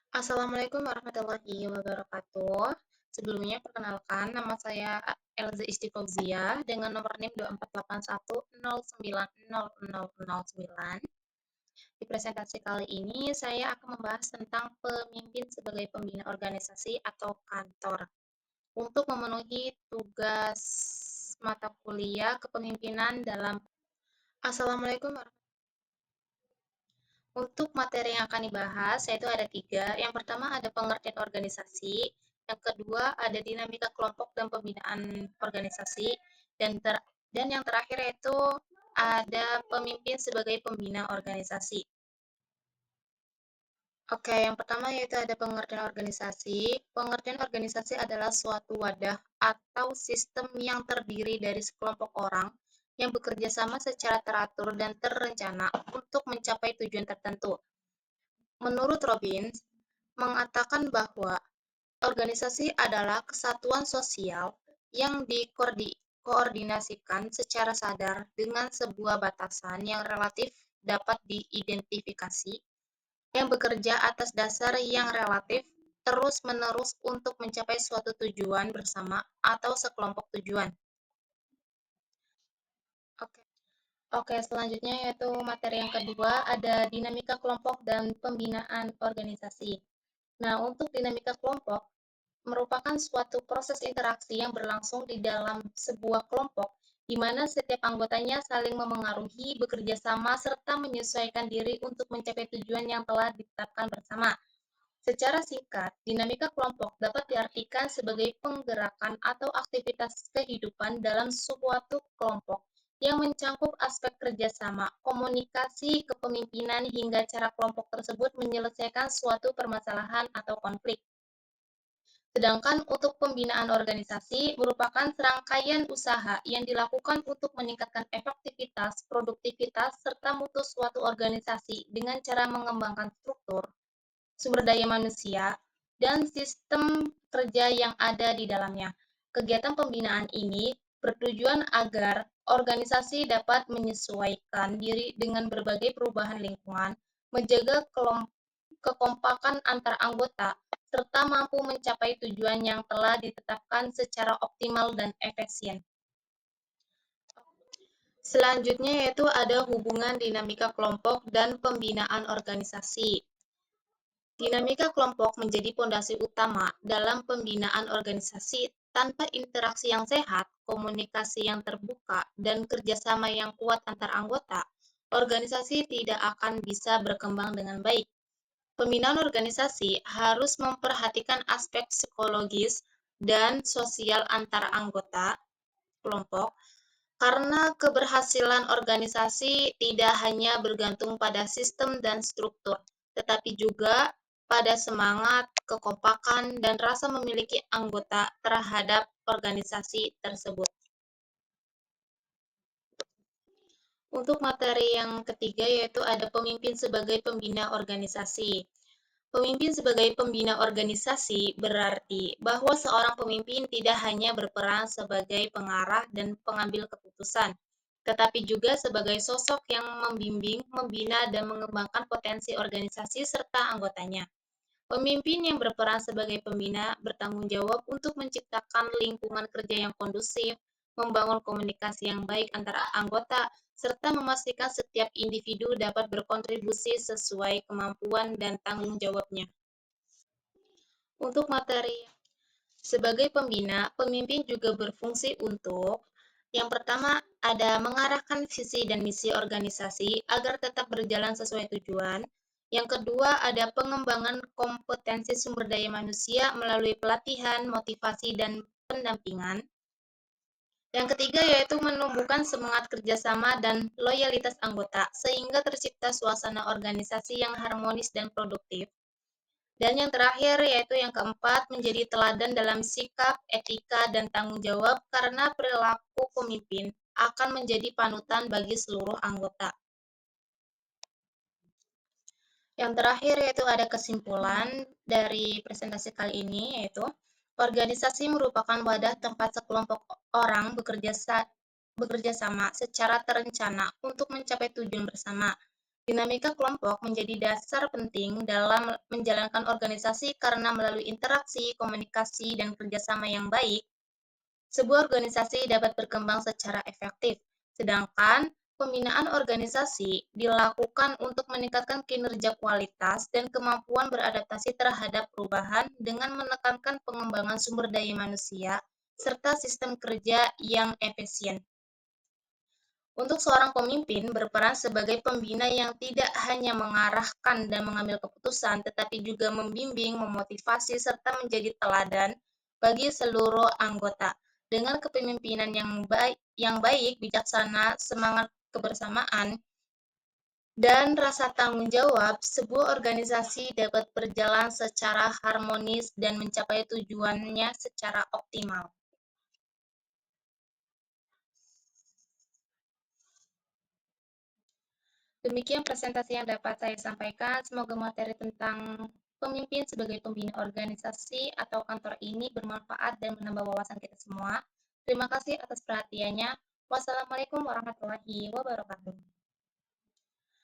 Assalamualaikum warahmatullahi wabarakatuh. Sebelumnya perkenalkan nama saya Elza Istifauzia dengan nomor NIM 2481090009. Di presentasi kali ini saya akan membahas tentang pemimpin sebagai pembina organisasi atau kantor untuk memenuhi tugas mata kuliah kepemimpinan dalam. Assalamualaikum warahmatullahi. Untuk materi yang akan dibahas, yaitu ada tiga. Yang pertama ada pengertian organisasi, yang kedua ada dinamika kelompok dan pembinaan organisasi, dan yang terakhir yaitu ada pemimpin sebagai pembina organisasi. Oke, yang pertama yaitu ada pengertian organisasi. Pengertian organisasi adalah suatu wadah atau sistem yang terdiri dari sekelompok orang yang bekerja sama secara teratur dan terencana untuk mencapai tujuan tertentu. Menurut Robbins, mengatakan bahwa organisasi adalah kesatuan sosial yang dikoordinasikan secara sadar dengan sebuah batasan yang relatif dapat diidentifikasi, yang bekerja atas dasar yang relatif terus-menerus untuk mencapai suatu tujuan bersama atau sekelompok tujuan. Oke. Oke, selanjutnya yaitu materi yang kedua ada dinamika kelompok dan pembinaan organisasi. Nah, untuk dinamika kelompok merupakan suatu proses interaksi yang berlangsung di dalam sebuah kelompok, di mana setiap anggotanya saling memengaruhi, bekerja sama, serta menyesuaikan diri untuk mencapai tujuan yang telah ditetapkan bersama. Secara singkat, dinamika kelompok dapat diartikan sebagai penggerakan atau aktivitas kehidupan dalam suatu kelompok yang mencakup aspek kerjasama, komunikasi, kepemimpinan, hingga cara kelompok tersebut menyelesaikan suatu permasalahan atau konflik. Sedangkan untuk pembinaan organisasi merupakan serangkaian usaha yang dilakukan untuk meningkatkan efektivitas, produktivitas, serta mutu suatu organisasi dengan cara mengembangkan struktur, sumber daya manusia, dan sistem kerja yang ada di dalamnya. Kegiatan pembinaan ini bertujuan agar organisasi dapat menyesuaikan diri dengan berbagai perubahan lingkungan, menjaga kekompakan antar anggota, serta mampu mencapai tujuan yang telah ditetapkan secara optimal dan efisien. Selanjutnya yaitu ada hubungan dinamika kelompok dan pembinaan organisasi. Dinamika kelompok menjadi pondasi utama dalam pembinaan organisasi. Tanpa interaksi yang sehat, komunikasi yang terbuka, dan kerjasama yang kuat antar anggota, organisasi tidak akan bisa berkembang dengan baik. Pembinaan organisasi harus memperhatikan aspek psikologis dan sosial antar anggota kelompok, karena keberhasilan organisasi tidak hanya bergantung pada sistem dan struktur, tetapi juga pada semangat, kekompakan, dan rasa memiliki anggota terhadap organisasi tersebut. Untuk materi yang ketiga yaitu ada pemimpin sebagai pembina organisasi. Pemimpin sebagai pembina organisasi berarti bahwa seorang pemimpin tidak hanya berperan sebagai pengarah dan pengambil keputusan, tetapi juga sebagai sosok yang membimbing, membina, dan mengembangkan potensi organisasi serta anggotanya. Pemimpin yang berperan sebagai pembina bertanggung jawab untuk menciptakan lingkungan kerja yang kondusif, membangun komunikasi yang baik antara anggota, serta memastikan setiap individu dapat berkontribusi sesuai kemampuan dan tanggung jawabnya. Untuk materi sebagai pembina, pemimpin juga berfungsi untuk yang pertama ada mengarahkan visi dan misi organisasi agar tetap berjalan sesuai tujuan. Yang kedua ada pengembangan kompetensi sumber daya manusia melalui pelatihan, motivasi, dan pendampingan. Yang ketiga yaitu menumbuhkan semangat kerjasama dan loyalitas anggota sehingga tercipta suasana organisasi yang harmonis dan produktif. Dan yang terakhir yaitu yang keempat, menjadi teladan dalam sikap, etika, dan tanggung jawab karena perilaku pemimpin akan menjadi panutan bagi seluruh anggota. Yang terakhir yaitu ada kesimpulan dari presentasi kali ini yaitu organisasi merupakan wadah tempat sekelompok orang bekerja sama secara terencana untuk mencapai tujuan bersama. Dinamika kelompok menjadi dasar penting dalam menjalankan organisasi karena melalui interaksi, komunikasi, dan kerjasama yang baik, sebuah organisasi dapat berkembang secara efektif. Sedangkan pembinaan organisasi dilakukan untuk meningkatkan kinerja kualitas dan kemampuan beradaptasi terhadap perubahan dengan menekankan pengembangan sumber daya manusia serta sistem kerja yang efisien. Untuk seorang pemimpin berperan sebagai pembina yang tidak hanya mengarahkan dan mengambil keputusan, tetapi juga membimbing, memotivasi, serta menjadi teladan bagi seluruh anggota. Dengan kepemimpinan yang baik, bijaksana, semangat kebersamaan, dan rasa tanggung jawab, sebuah organisasi dapat berjalan secara harmonis dan mencapai tujuannya secara optimal. Demikian presentasi yang dapat saya sampaikan. Semoga materi tentang pemimpin sebagai pembina organisasi atau kantor ini bermanfaat dan menambah wawasan kita semua. Terima kasih atas perhatiannya. Wassalamualaikum warahmatullahi wabarakatuh.